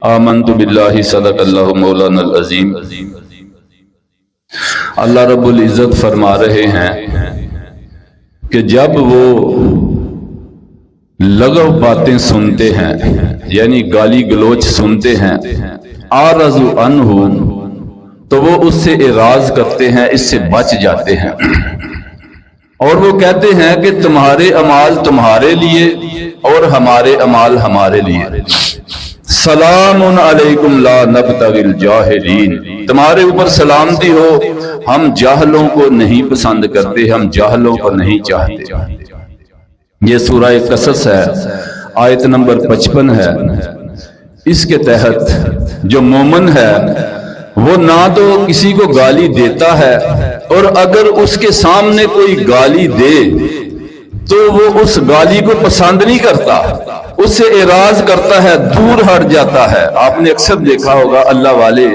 آمنت باللہ صدق اللہ مولانا العظیم۔ اللہ رب العزت فرما رہے ہیں کہ جب وہ لغو باتیں سنتے ہیں یعنی گالی گلوچ سنتے ہیں، اعرضوا عنہ، تو وہ اس سے اعراض کرتے ہیں، اس سے بچ جاتے ہیں، اور وہ کہتے ہیں کہ تمہارے اعمال تمہارے لیے اور ہمارے اعمال ہمارے لیے۔ سلام علیکم لا نبتغی الجاہلین، تمہارے اوپر سلامتی ہو، ہم جاہلوں کو نہیں پسند کرتے، ہم جاہلوں کو نہیں چاہتے۔ یہ سورہ قصص ہے، آیت نمبر 55 ہے۔ اس کے تحت جو مومن ہے وہ نہ تو کسی کو گالی دیتا ہے، اور اگر اس کے سامنے کوئی گالی دے تو وہ اس گالی کو پسند نہیں کرتا، اس سے اعراض کرتا ہے، دور ہٹ جاتا ہے۔ آپ نے اکثر دیکھا ہوگا اللہ والے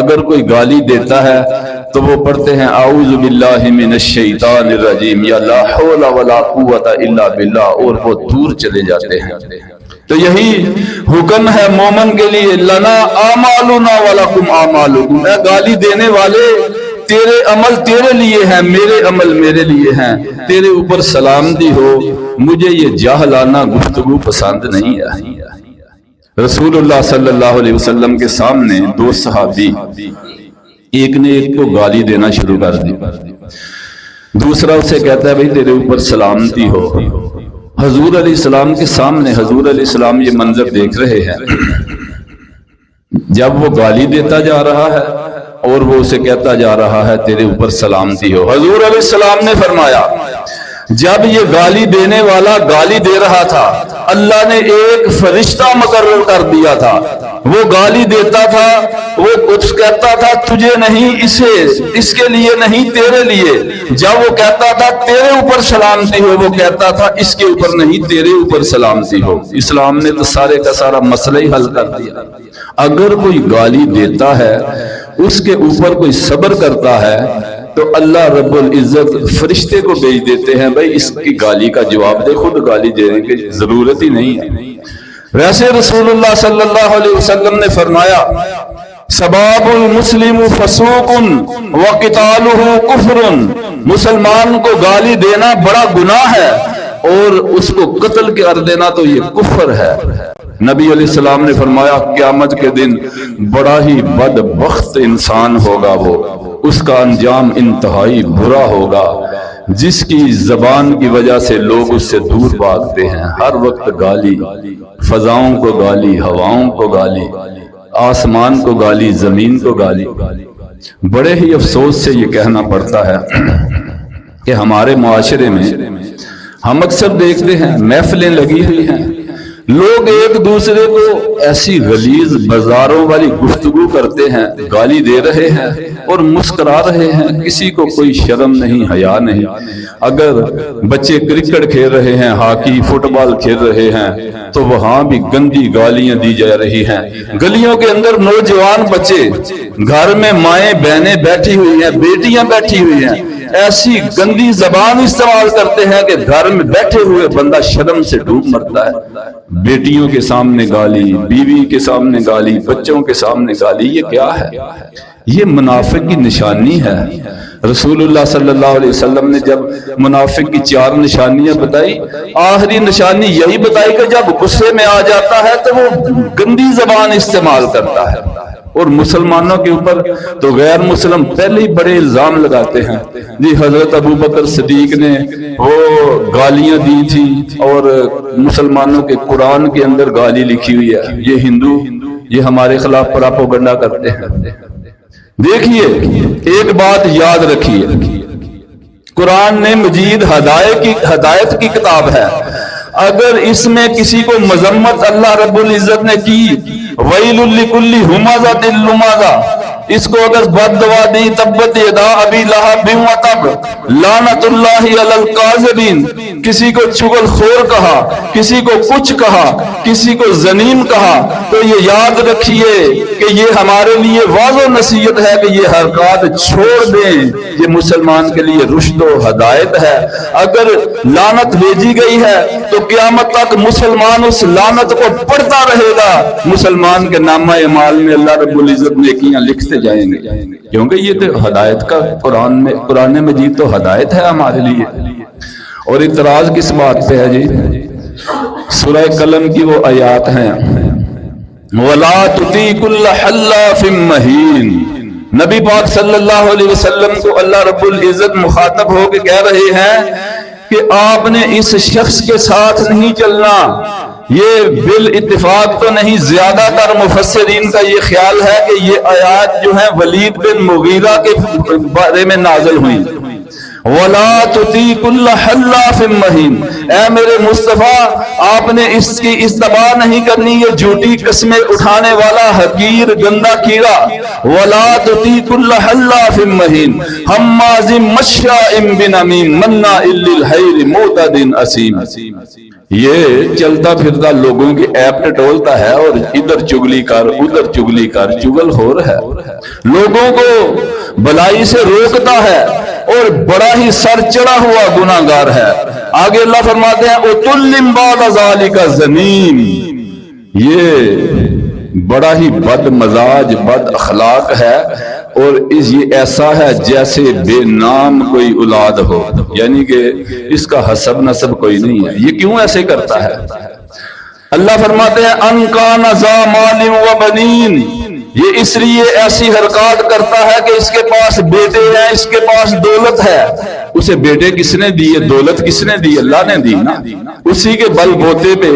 اگر کوئی گالی دیتا ہے تو وہ پڑھتے ہیں اعوذ باللہ من الشیطان الرجیم یا لا حول ولا قوت الا باللہ، اور وہ دور چلے جاتے ہیں۔ تو یہی حکم ہے مومن کے لیے، لنا اعمالنا ولکم اعمالکم، اے گالی دینے والے تیرے عمل تیرے لیے ہیں، میرے عمل میرے لیے ہیں، تیرے اوپر سلامتی ہو، مجھے یہ جاہلانہ گفتگو پسند نہیں ہے۔ رسول اللہ صلی اللہ علیہ وسلم کے سامنے دو صحابی، ایک نے ایک کو گالی دینا شروع کر دی، دوسرا اسے کہتا ہے بھئی تیرے اوپر سلامتی ہو۔ حضور علیہ السلام کے سامنے حضور علیہ السلام یہ منظر دیکھ رہے ہیں، جب وہ گالی دیتا جا رہا ہے اور وہ اسے کہتا جا رہا ہے تیرے اوپر سلامتی ہو۔ حضور علیہ السلام نے فرمایا جب یہ گالی دینے والا گالی دے رہا تھا، اللہ نے ایک فرشتہ مقرر کر دیا تھا، وہ گالی دیتا تھا، وہ کچھ کہتا تھا تجھے نہیں، اسے، اس کے لیے نہیں، تیرے لیے۔ جب وہ کہتا تھا تیرے اوپر سلامتی ہو، وہ کہتا تھا اس کے اوپر نہیں، تیرے اوپر سلامتی ہو۔ اسلام نے تو سارے کا سارا مسئلہ ہی حل کر دیا۔ اگر کوئی گالی دیتا ہے، اس کے اوپر کوئی صبر کرتا ہے، تو اللہ رب العزت فرشتے کو بھیج دیتے ہیں، بھائی اس کی گالی کا جواب دے، خود گالی دینے کی ضرورت ہی نہیں ہے۔ ویسے رسول اللہ صلی اللہ علیہ وسلم نے فرمایا سباب المسلم فسوق وقتالہ کفر، مسلمان کو گالی دینا بڑا گناہ ہے اور اس کو قتل کر دینا تو یہ کفر ہے۔ نبی علیہ السلام نے فرمایا قیامت کے دن بڑا ہی بدبخت انسان ہوگا وہ، اس کا انجام انتہائی برا ہوگا، جس کی زبان کی وجہ سے لوگ اس سے دور بھاگتے ہیں۔ ہر وقت گالی، فضاؤں کو گالی، ہواؤں کو گالی، آسمان کو گالی، زمین کو گالی۔ بڑے ہی افسوس سے یہ کہنا پڑتا ہے کہ ہمارے معاشرے میں ہم اکثر دیکھتے ہیں محفلیں لگی ہوئی ہیں، لوگ ایک دوسرے کو ایسی غلیظ بازاروں والی گفتگو کرتے ہیں، گالی دے رہے ہیں اور مسکرا رہے ہیں، کسی کو کوئی شرم نہیں، حیا نہیں۔ اگر بچے کرکٹ کھیل رہے ہیں، ہاکی، فٹ بال کھیل رہے ہیں، تو وہاں بھی گندی گالیاں دی جا رہی ہیں۔ گلیوں کے اندر نوجوان بچے، گھر میں مائیں بہنیں بیٹھی ہوئی ہیں، بیٹیاں بیٹھی ہوئی ہیں، ایسی گندی زبان استعمال کرتے ہیں کہ گھر میں بیٹھے ہوئے بندہ شرم سے ڈوب مرتا ہے۔ بیٹیوں کے سامنے گالی، بیوی کے سامنے گالی، بچوں کے سامنے گالی، یہ کیا ہے؟ یہ منافق کی نشانی ہے۔ رسول اللہ صلی اللہ علیہ وسلم نے جب منافق کی 4 نشانیاں بتائی، آخری نشانی یہی بتائی کہ جب غصے میں آ جاتا ہے تو وہ گندی زبان استعمال کرتا ہے، اور مسلمانوں کے اوپر تو غیر مسلم پہلے ہی بڑے الزام لگاتے ہیں، جی حضرت ابوبکر صدیق نے وہ گالیاں دی تھی اور مسلمانوں کے قرآن کے اندر گالی لکھی ہوئی ہے، یہ ہندو یہ ہمارے خلاف پراپوگنڈا کرتے ہیں۔ دیکھیے ایک بات یاد رکھیے، قرآن نے مجید ہدایت کی کتاب ہے، اگر اس میں کسی کو مذمت اللہ رب العزت نے کی، وَيْلٌ لِكُلِّ ہُمَزَةٍ لُمَزَةٍ، اس کو اگر بد دعا دی، تبت یدا ابی لہب وتب، لعنت اللہ علی الکاذبین، کسی کو چغل خور کہا، کسی کو کچھ کہا، کسی کو زنیم کہا، تو یہ یاد رکھیے کہ یہ ہمارے لیے واضح نصیحت ہے کہ یہ حرکات چھوڑ دیں، یہ مسلمان کے لیے رشد و ہدایت ہے۔ اگر لعنت بھیجی گئی ہے تو قیامت تک مسلمان اس لعنت کو پڑھتا رہے گا، مسلمان کے نامہ اعمال میں اللہ رب العزت نیکیاں لکھتے جائیں گے، کیونکہ یہ تو ہدایت کا قرآن مجید تو ہدایت ہے ہمارے لیے۔ اور اعتراض کس بات پہ ہے جی؟ سورہ قلم کی وہ آیات ہیں، وَلَا تُطِيعُ كُلَّ حَلَّافٍ مَّهِينٍ۔ نبی پاک صلی اللہ علیہ وسلم کو اللہ رب العزت مخاطب ہو کے کہہ رہے ہیں کہ آپ نے اس شخص کے ساتھ نہیں چلنا۔ یہ بالاتفاق تو نہیں، زیادہ تر مفسرین کا یہ خیال ہے کہ یہ آیات جو ہیں ولید بن مغیرہ کے بارے میں نازل ہوئی۔ وَلَا تُطِيعُ كُلَّ حَلَّافٍ مَّهِينٍ، اے میرے مصطفیٰ آپ نے اس کی اتباع نہیں کرنی، یہ جھوٹی قسمیں اٹھانے والا حقیر گندا کیڑا۔ وَلَا تُطِيعُ كُلَّ حَلَّافٍ مَّهِينٍ ہَمَّازٍ مَّشَّاءٍ بِنَمِيمٍ مَّنَّاعٍ لِّلْخَيْرِ مُعْتَدٍ أَثِيمٍ۔ یہ چلتا پھرتا لوگوں کی ایپ ٹٹولتا ہے اور ادھر چگلی کر ادھر چگلی کر، چگل خور ہے، لوگوں کو بلائی سے روکتا ہے اور بڑا ہی سر چڑھا ہوا گناہگار ہے۔ آگے اللہ فرماتے ہیں اُتُلٍّ بَعْدَ ذَلِكَ زَنِيمٍ، یہ بڑا ہی بد مزاج بد اخلاق ہے، اور یہ ایسا ہے جیسے بے نام کوئی اولاد ہو، یعنی کہ اس کا حسب نسب کوئی نہیں ہے۔ یہ کیوں ایسے کرتا ہے؟ اللہ فرماتے ہیں ان کان ذا مال و بنین، یہ اس لیے ایسی حرکات کرتا ہے کہ اس کے پاس بیٹے ہیں، اس کے پاس دولت ہے۔ اسے بیٹے کس نے دیے، دولت کس نے دی؟ اللہ نے دی نا۔ اسی کے بل بوتے پہ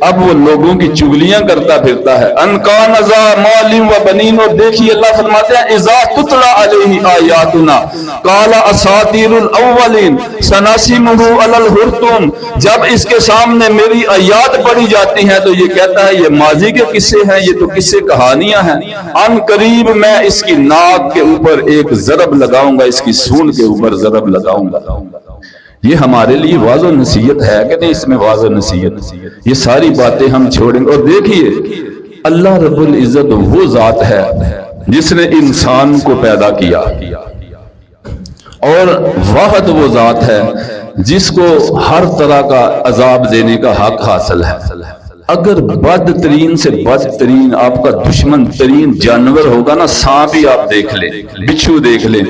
اب وہ لوگوں کی چگلیاں کرتا پھرتا ہے۔ ان کان ذا مال و بنین، اور دیکھیے اللہ فرماتے ہیں اذا تتلی علیہ آیاتنا قال اساطیر الاولین سنسمہ علی الخرطوم، جب اس کے سامنے میری آیات پڑھی جاتی ہیں تو یہ کہتا ہے یہ ماضی کے قصے ہیں، یہ تو قصے کہانیاں ہیں، ان قریب میں اس کی ناک کے اوپر ایک ضرب لگاؤں گا، اس کی سونڈ کے اوپر ضرب لگاؤں گا۔ یہ ہمارے لیے واضح و نصیحت ہے کہ نہیں؟ اس میں واضح و نصیحت، یہ ساری باتیں ہم چھوڑیں گے۔ اور دیکھیے اللہ رب العزت وہ ذات ہے جس نے انسان کو پیدا کیا، اور واحد وہ ذات ہے جس کو ہر طرح کا عذاب دینے کا حق حاصل ہے۔ اگر بدترین سے بدترین آپ کا دشمن ترین جانور ہوگا نا، سانپ ہی آپ دیکھ لیں، بچھو دیکھ لیں،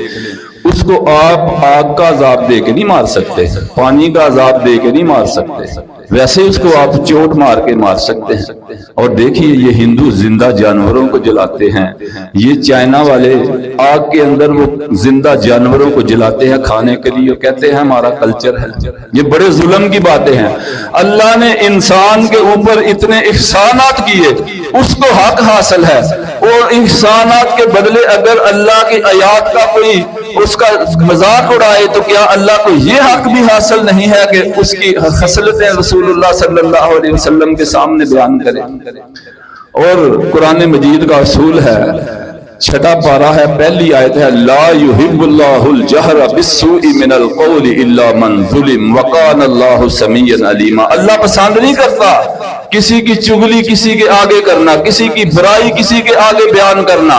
اس کو آپ آگ کا عذاب دے کے نہیں مار سکتے، پانی کا عذاب دے کے نہیں مار سکتے، ویسے اس کو آپ چوٹ مار کے مار سکتے ہیں۔ اور دیکھیے یہ ہندو زندہ جانوروں کو جلاتے ہیں، یہ چائنا والے آگ کے اندر وہ زندہ جانوروں کو جلاتے ہیں کھانے کے لیے، کہتے ہیں ہمارا کلچر ہے۔ یہ بڑے ظلم کی باتیں ہیں۔ اللہ نے انسان کے اوپر اتنے احسانات کیے، اس کو حق حاصل ہے، اور احسانات کے بدلے اگر اللہ کی آیات کا کوئی اس کا مذاق اڑائے تو کیا اللہ کو یہ حق بھی حاصل نہیں ہے کہ اس کی خصلتیں رسول اللہ صلی اللہ علیہ وسلم کے سامنے بیان کرے؟ اور قرآن مجید کا اصول ہے، چھٹا پارہ ہے، پہلی آیت ہے لا يحب اللہ الجہر بالسوء من القول الا من ظلم وکان اللہ سمیعا علیما۔ اللہ پسند نہیں کرتا کسی کی چگلی کسی کے آگے کرنا، کسی کی برائی کسی کے آگے بیان کرنا،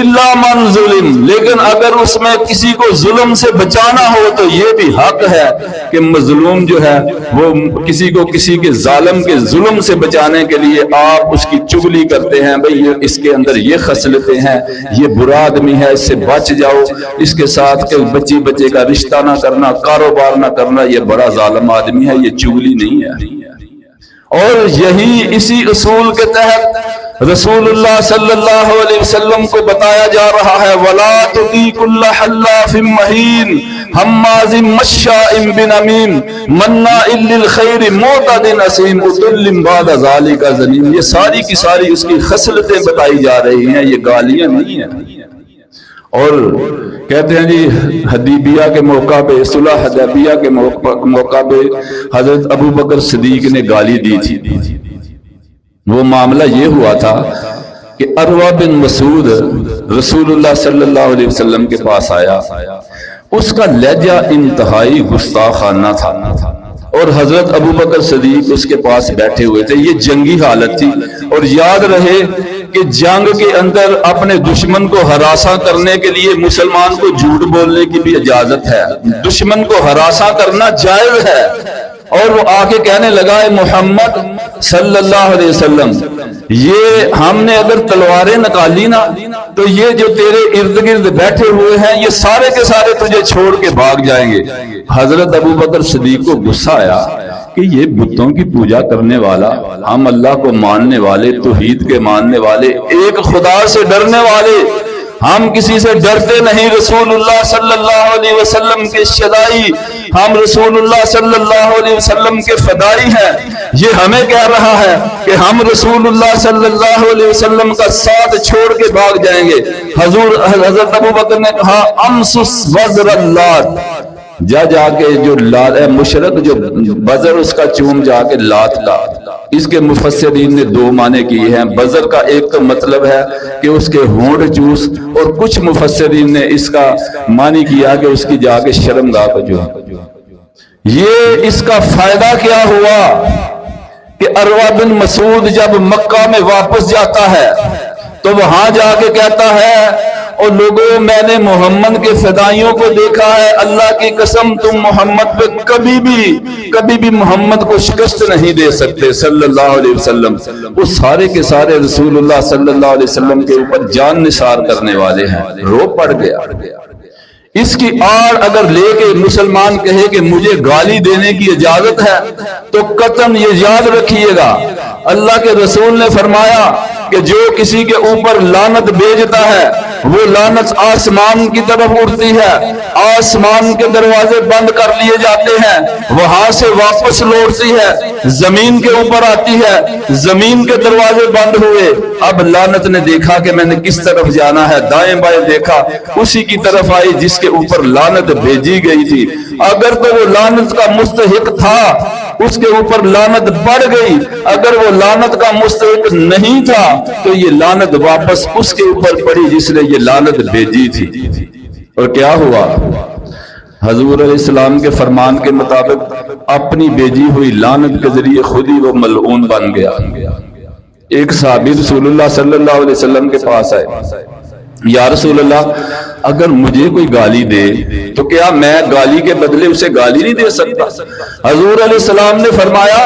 الا من ظلم، لیکن اگر اس میں کسی کو ظلم سے بچانا ہو تو یہ بھی حق ہے کہ مظلوم جو ہے وہ کسی کو کسی کے ظالم کے ظلم سے بچانے کے لیے آپ اس کی چگلی کرتے ہیں، بھئی اس کے اندر یہ خصلتیں ہیں، یہ برا آدمی ہے، اس سے بچ جاؤ، اس کے ساتھ کہ بچے کا رشتہ نہ کرنا، کاروبار نہ کرنا، یہ بڑا ظالم آدمی ہے، یہ چگلی نہیں ہے۔ اور یہی اسی اصول کے تحت رسول اللہ صلی اللہ علیہ وسلم کو بتایا جا رہا ہے وَلَا تُطِيعُ كُلَّ حَلَّافٍ مَّهِينٍ ہَمَّازٍ مَّشَّاءٍ بِنَمِيمٍ مَّنَّاعٍ لِّلْخَيْرِ مُعْتَدٍ أَثِيمٍ عُتُلٍّ بَعْدَ ذَلِكَ زَنِيمٍ۔ یہ ساری کی ساری اس کی خصلتیں بتائی جا رہی ہیں، یہ گالیاں نہیں ہیں۔ اور کہتے ہیں جی حدیبیہ کے موقع پہ، صلح حدیبیہ کے موقع پہ حضرت ابو بکر صدیق نے گالی دی تھی۔ وہ معاملہ یہ ہوا تھا کہ عروہ بن مسعود رسول اللہ صلی اللہ علیہ وسلم کے پاس آیا، اس کا لہجہ انتہائی گستاخانہ تھا، اور حضرت ابو بکر صدیق اس کے پاس بیٹھے ہوئے تھے. یہ جنگی حالت تھی. اور یاد رہے کہ جنگ کے اندر اپنے دشمن کو ہراساں کرنے کے لیے مسلمان کو جھوٹ بولنے کی بھی اجازت ہے. دشمن کو ہراساں کرنا جائز ہے. اور وہ آ کے کہنے لگا ہے محمد صلی اللہ علیہ وسلم، یہ ہم نے اگر تلواریں نکالی نا تو یہ جو تیرے ارد گرد بیٹھے ہوئے ہیں یہ سارے کے سارے تجھے چھوڑ کے بھاگ جائیں گے. حضرت ابو بکر صدیق کو غصہ آیا کہ یہ بتوں کی پوجا کرنے والا، ہم اللہ کو ماننے والے، توحید کے ماننے والے، ایک خدا سے ڈرنے والے، ہم کسی سے ڈرتے نہیں. رسول اللہ صلی اللہ علیہ وسلم کے شدائی، ہم رسول اللہ صلی اللہ علیہ وسلم کے فدائی ہیں. یہ ہمیں کہہ رہا ہے کہ ہم رسول اللہ صلی اللہ علیہ وسلم کا ساتھ چھوڑ کے بھاگ جائیں گے. حضرت ابو بکر نے کہا امسس وزر اللہ، جا کے جو لات مشرق جو بزر اس کا چوم جا کے لات لا. اس کے مفسرین نے دو معنی کیے ہیں. بزر کا ایک تو مطلب ہے کہ اس کے ہونٹ چوس، اور کچھ مفسرین نے اس کا معنی کیا کہ اس کی جا کے شرمگاہ کو جو. یہ اس کا فائدہ کیا ہوا کہ عروہ بن مسعود جب مکہ میں واپس جاتا ہے تو وہاں جا کے کہتا ہے اور لوگوں میں نے محمد کے فدائیوں کو دیکھا ہے، اللہ کی قسم تم محمد پہ کبھی بھی محمد کو شکست نہیں دے سکتے صلی اللہ علیہ وسلم. وہ سارے کے سارے رسول اللہ صلی اللہ علیہ وسلم کے اوپر جان نثار کرنے والے ہیں. رو پڑ گیا. اس کی آڑ اگر لے کے مسلمان کہے کہ مجھے گالی دینے کی اجازت ہے تو قطعاً یہ یاد رکھیے گا اللہ کے رسول نے فرمایا کہ جو کسی کے اوپر لعنت بھیجتا ہے وہ لعنت آسمان کی طرف اڑتی ہے، آسمان کے دروازے بند کر لیے جاتے ہیں، وہاں سے واپس لوٹتی ہے، زمین کے اوپر آتی ہے، زمین کے دروازے بند ہوئے. اب لعنت نے دیکھا کہ میں نے کس طرف جانا ہے، دائیں بائیں دیکھا، اسی کی طرف آئی جس کے اوپر لعنت بھیجی گئی تھی. اگر تو وہ لعنت کا مستحق تھا اس کے اوپر لعنت بڑھ گئی، اگر وہ لعنت کا مستحق نہیں تھا تو یہ لعنت واپس اس کے اوپر پڑی جس نے یہ لعنت بھیجی تھی. اور کیا ہوا؟ حضور علیہ السلام کے فرمان کے مطابق اپنی بھیجی ہوئی لعنت کے ذریعے خود ہی وہ ملعون بن گیا. ایک صحابی رسول اللہ صلی اللہ علیہ وسلم کے پاس آئے، یا رسول اللہ اگر مجھے کوئی گالی دے تو کیا میں گالی کے بدلے اسے گالی نہیں دے سکتا؟ حضور علیہ السلام نے فرمایا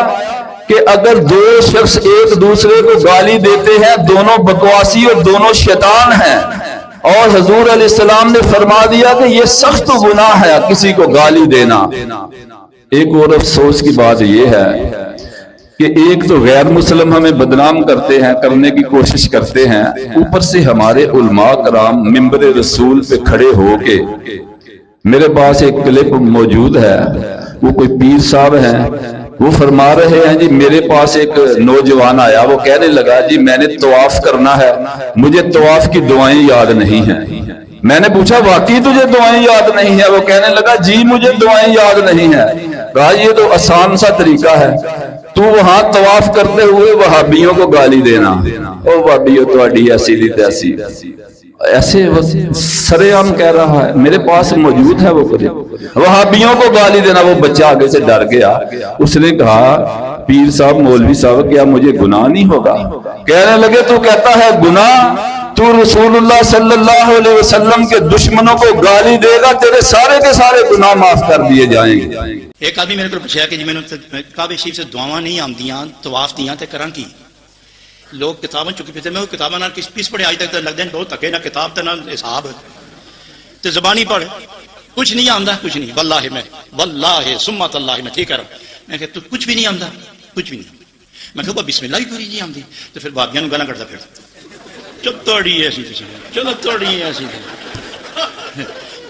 کہ اگر دو شخص ایک دوسرے کو گالی دیتے ہیں دونوں بکواسی اور دونوں شیطان ہیں. اور حضور علیہ السلام نے فرما دیا کہ یہ سخت گناہ ہے کسی کو گالی دینا. ایک اور افسوس کی بات یہ ہے کہ ایک تو غیر مسلم ہمیں بدنام کرتے ہیں، کرنے کی کوشش کرتے ہیں، اوپر سے ہمارے علماء کرام منبر رسول پہ کھڑے ہو کے، میرے پاس ایک کلپ موجود ہے، وہ کوئی پیر صاحب ہیں، وہ فرما رہے ہیں جی میرے پاس ایک نوجوان آیا، وہ کہنے لگا جی میں نے طواف کرنا ہے، مجھے طواف کی دعائیں یاد نہیں ہیں. میں نے پوچھا واقعی تجھے دعائیں یاد نہیں ہیں؟ وہ کہنے لگا جی مجھے دعائیں یاد نہیں ہیں. کہا یہ تو آسان سا طریقہ ہے، تو وہاں طواف کرتے ہوئے وہابیوں کو گالی دینا، او وہابیوں تو اڈی ایسی دی تیسی، ایسے سرے عام کہہ رہا ہے، میرے پاس موجود ہے وہ کلپ. وہابیوں کو گالی دینا. وہ بچہ آگے سے ڈر گیا، اس نے کہا پیر صاحب مولوی صاحب کیا مجھے گناہ نہیں ہوگا؟ کہنے لگے تو کہتا ہے گناہ، تو رسول اللہ صلی اللہ علیہ وسلم کے دشمنوں کو گالی دے گا تیرے سارے کے سارے گناہ معاف کر دیے جائیں گے. ایک آدمی میرے کو پوچھا کہ جی میں نے کعبے شریف سے دعاواں نہیں آمدیاں طواف دیاں تے کراں کی؟ لوگ کتاباں چکی پھرتے، میں وہ کتاباں نہ کس پیس پڑھے آج تک لگ دین بہت تکے نہ کتاب تے نہ حساب تے زبانی پڑھ کچھ نہیں آمدا، کچھ نہیں، واللہ سمت اللہ میں ٹھیک کر رہا ہوں. میں کہ تو کچھ بھی نہیں آمدا، کچھ بھی نہیں. میں کہ بسم اللہ ہی پوری نہیں آمدی تو پھر بابیاں نوں گالاں کردا پھر چلو توڑی ایسی چلو توڑی ایسی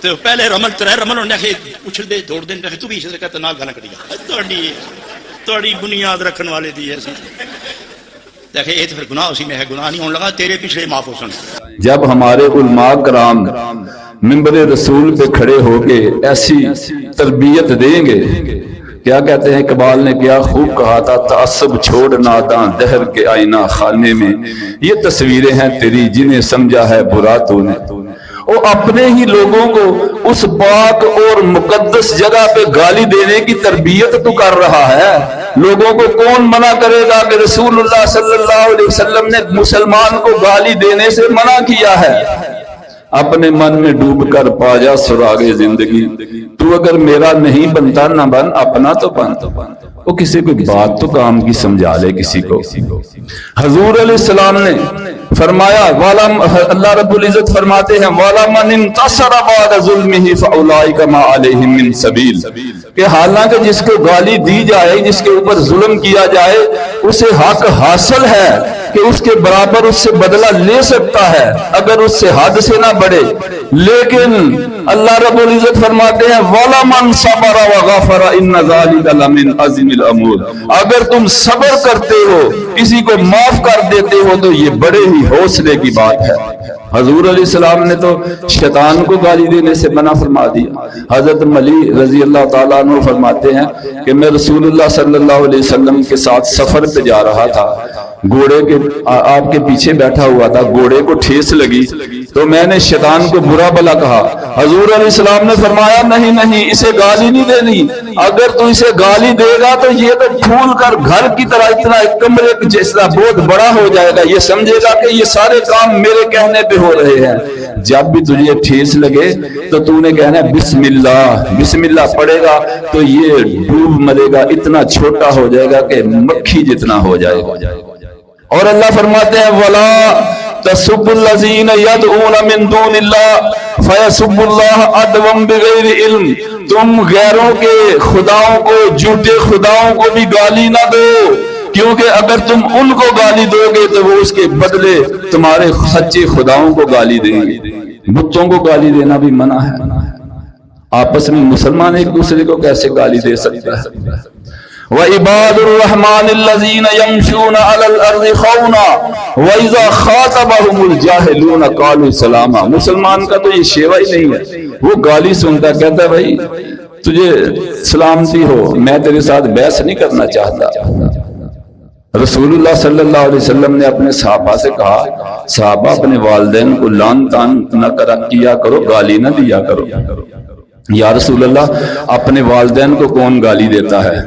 تو پہلے رمل ترے رمل ہونے کے اچھل دے دوڑ دے تو بھی اسے کہتا نہ گانا کٹی گا توڑی بنیاد رکھن والے دی ایسی. دیکھیں یہ تو پھر گناہ اسی میں ہے، گناہ نہیں ہونے لگا تیرے پچھلے معاف ہو سن. جب ہمارے علماء کرام منبر رسول پہ کھڑے ہو کے ایسی تربیت دیں گے، کیا کہتے ہیں اقبال نے کیا خوب کہا تھا، تعصب چھوڑ ناداں دہر کے آئینہ خانے میں، یہ تصویریں ہیں تیری جنہیں سمجھا ہے برا تو نے. وہ اپنے ہی لوگوں کو اس پاک اور مقدس جگہ پہ گالی دینے کی تربیت تو کر رہا ہے۔ لوگوں کو کون منع کرے گا کہ رسول اللہ صلی اللہ علیہ وسلم نے مسلمان کو گالی دینے سے منع کیا ہے؟ اپنے من میں ڈوب کر پا جا سراغ زندگی، تو اگر میرا نہیں بنتا نہ بن، اپنا تو بن۔ وہ کسی کو بات تو کام کی سمجھا لے کسی کو۔ حضور علیہ السلام نے فرمایا، اللہ رب العزت فرماتے ہیں وَلَمَنِ انْتَصَرَ بَعْدَ ظُلْمِهِ فَأُولَٰئِكَ مَا عَلَيْهِم مِّن سَبِيلٍ، کہ حالانکہ جس کو گالی دی جائے، جس کے اوپر ظلم کیا جائے، اسے حق حاصل ہے کہ اس کے برابر اس سے بدلہ لے سکتا ہے اگر اس سے حد سے نہ بڑھے، لیکن اللہ رب العزت فرماتے ہیں وَلَمَنْ صَبَرَ وَغَفَرَ إِنَّ ذَلِكَ لَمِنْ عَزْمِ الْأُمُورِ، اگر تم صبر کرتے ہو، کسی کو معاف کر دیتے ہو، تو یہ بڑے ہی حوصلے کی بات ہے۔ حضور علیہ السلام نے تو شیطان کو گالی دینے سے منع فرما دیا۔ حضرت علی رضی اللہ تعالیٰ عنہ فرماتے ہیں کہ میں رسول اللہ صلی اللہ علیہ وسلم کے ساتھ سفر پہ جا رہا تھا، گھوڑے کے آپ کے پیچھے بیٹھا ہوا تھا، گھوڑے کو ٹھیس لگی تو میں نے شیطان کو برا بھلا کہا۔ حضور علیہ السلام نے فرمایا نہیں نہیں، اسے گالی نہیں دینی، اگر تو اسے گالی دے گا تو یہ تو پھول کر گھر کی طرح اتنا ایک کمرے جیسا بہت بڑا ہو جائے گا، یہ سمجھے گا کہ یہ سارے کام میرے کہنے پہ ہو رہے ہیں۔ جب بھی تجھے ٹھیس لگے تو تو نے کہنا ہے بسم اللہ، بسم اللہ پڑھے گا تو یہ ڈوب مرے گا، اتنا چھوٹا ہو جائے گا کہ مکھی جتنا ہو جائے گا۔ اور اللہ فرماتے ہیں وَلَا تَسُبُّوا الَّذِينَ يَدْعُونَ مِن دُونِ اللَّهِ فَيَسُبُّوا اللَّهَ عَدْوًا بِغَيْرِ عِلْمٍ، تم غیروں کے خداؤں کو، جھوٹے خداؤں کو بھی گالی نہ دو، کیونکہ اگر تم ان کو گالی دو گے تو وہ اس کے بدلے تمہارے سچے خداؤں کو گالی دیں گے۔ بتوں کو گالی دینا بھی منع ہے۔ آپس میں مسلمان ایک دوسرے کو کیسے گالی دے سکتا ہے؟ وَعِبَادُ الرَّحْمَنِ الَّذِينَ يَمْشُونَ عَلَى الْأَرْضِ خَوْنًا وَإِذَا خَاطَبَهُمُ الْجَاهِلُونَ قَالُوا سَلَامًا۔ مسلمان کا تو یہ شیوہ ہی نہیں ہے، وہ گالی سنتا کہتا ہے بھائی تجھے سلامتی ہو، میں تیرے ساتھ بحث نہیں کرنا چاہتا۔ رسول اللہ صلی اللہ علیہ وسلم نے اپنے صحابہ سے کہا صحابہ اپنے والدین کو لعن طعن نہ کیا کرو، گالی نہ دیا کرو۔ یا رسول اللہ اپنے والدین کو کون گالی دیتا ہے؟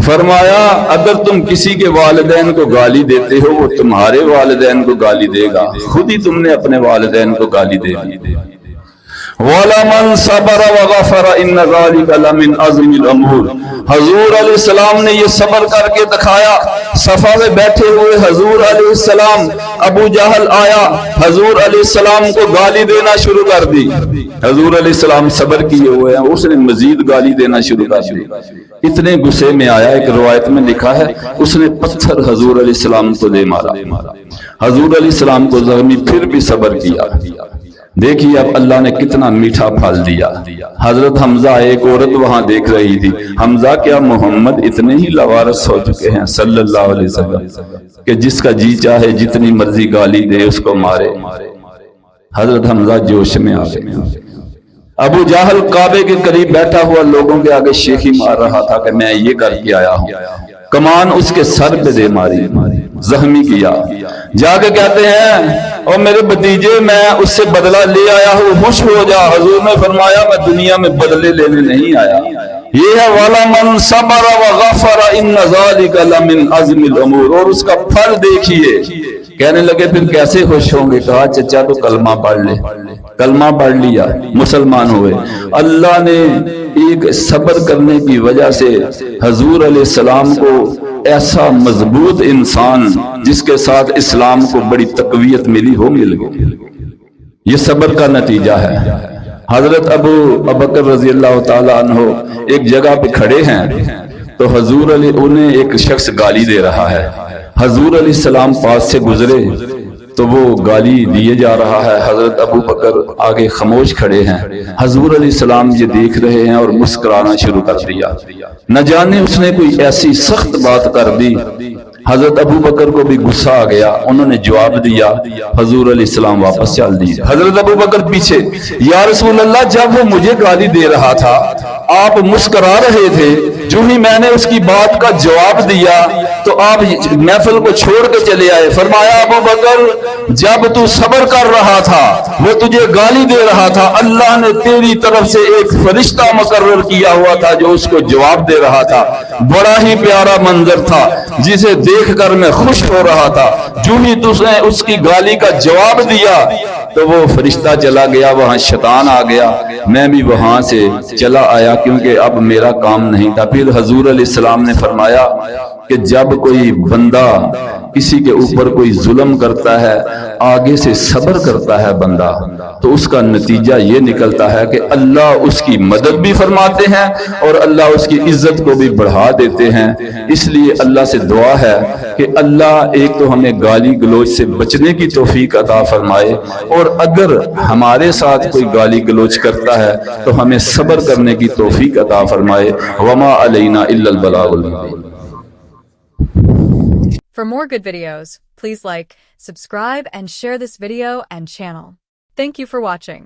فرمایا اگر تم کسی کے والدین کو گالی دیتے ہو وہ تمہارے والدین کو گالی دے گا، خود ہی تم نے اپنے والدین کو گالی دے دی۔ وَلَمَنْ صَبَرَ وَغَفَرَ إِنَّ ذَلِكَ لَمِنْ عَزْمِ الْأُمُورِ، حضور علیہ السلام نے یہ صبر کر کے دکھایا۔ صفا میں بیٹھے ہوئے حضور علیہ السلام، ابو جہل آیا، حضور علیہ السلام کو گالی دینا شروع کر دی۔ حضور علیہ السلام صبر کیے ہوئے ہیں، اس نے مزید گالی دینا شروع کر دی۔ اتنے غصے میں آیا، ایک روایت میں لکھا ہے اس نے پتھر حضور علیہ السلام کو دے مارا۔ حضور علیہ السلام کو زخمی پھر بھی صبر کیا۔ دیکھیے اب اللہ نے کتنا میٹھا پھل دیا۔ حضرت حمزہ، ایک عورت وہاں دیکھ رہی تھی، حمزہ کیا محمد اتنے ہی لوارث ہو چکے ہیں صلی اللہ علیہ وسلم کہ جس کا جی چاہے جتنی مرضی گالی دے اس کو مارے۔ حضرت حمزہ جوش میں آ گئے۔ ابو جہل کعبے کے قریب بیٹھا ہوا لوگوں کے آگے شیخی مار رہا تھا کہ میں یہ کر کے آیا ہوں، کمان اس کے سر پہ دے ماری، زخمی کیا۔ جا کے کہتے ہیں اور میرے بھتیجے میں اس سے بدلہ لے آیا ہوں، خوش ہو جا۔ حضور نے فرمایا میں دنیا میں بدلے لینے نہیں آیا۔ یہ ہے وَلَمَنْ صَبَرَ وَغَفَرَ إِنَّ ذَلِكَ لَمِنْ عَزْمِ الْأُمُورِ، اور اس کا پھل دیکھیے۔ کہنے لگے پھر کیسے خوش ہوں گے؟ کہا چچا تو کلمہ پڑھ لے۔ کلمہ پڑھ لیا، مسلمان ہوئے۔ اللہ نے ایک صبر کرنے کی وجہ سے حضور علیہ السلام کو ایسا مضبوط انسان جس کے ساتھ اسلام کو بڑی تقویت ملی ہو مل گئی۔ یہ صبر کا نتیجہ ہے۔ حضرت ابو بکر رضی اللہ تعالیٰ عنہ ایک جگہ پہ کھڑے ہیں تو حضور علیہ انہیں ایک شخص گالی دے رہا ہے۔ حضور علیہ السلام پاس سے گزرے تو وہ گالی دیے جا رہا ہے، حضرت ابو بکر آگے خاموش کھڑے ہیں۔ حضور علیہ السلام یہ دیکھ رہے ہیں اور مسکرانا شروع کر دیا۔ نہ جانے اس نے کوئی ایسی سخت بات کر دی حضرت ابو بکر کو بھی غصہ آ گیا, انہوں نے جواب دیا, حضور علیہ السلام واپس چل دیے. حضرت ابو بکر پیچھے, یا رسول اللہ جب وہ مجھے گالی دے رہا تھا آپ مسکرا رہے تھے, جو ہی میں نے اس کی بات کا جواب دیا تو آپ محفل کو چھوڑ کے چلے آئے. فرمایا ابو بکر جب تو صبر کر رہا تھا وہ تجھے گالی دے رہا تھا, اللہ نے تیری طرف سے ایک فرشتہ مقرر کیا ہوا تھا جو اس کو جواب دے رہا تھا. بڑا ہی پیارا منظر تھا جسے دیکھ کر میں خوش ہو رہا تھا. جو ہی تُس نے اس کی گالی کا جواب دیا تو وہ فرشتہ چلا گیا, وہاں شیطان آ گیا, میں بھی وہاں سے چلا آیا کیونکہ اب میرا کام نہیں تھا. پھر حضور علیہ السلام نے فرمایا کہ جب کوئی بندہ کسی کے اوپر کوئی ظلم کرتا ہے, آگے سے صبر کرتا ہے بندہ, تو اس کا نتیجہ یہ نکلتا ہے کہ اللہ اس کی مدد بھی فرماتے ہیں اور اللہ اس کی عزت کو بھی بڑھا دیتے ہیں. اس لیے اللہ سے دعا ہے کہ اللہ ایک تو ہمیں گالی گلوچ سے بچنے کی توفیق عطا فرمائے, اور اگر ہمارے ساتھ کوئی گالی گلوچ کرتا ہے تو ہمیں صبر کرنے کی توفیق عطا فرمائے. وما علینا الا البلاغ المبین. For more good videos, please like, subscribe, and share this video and channel. Thank you for watching.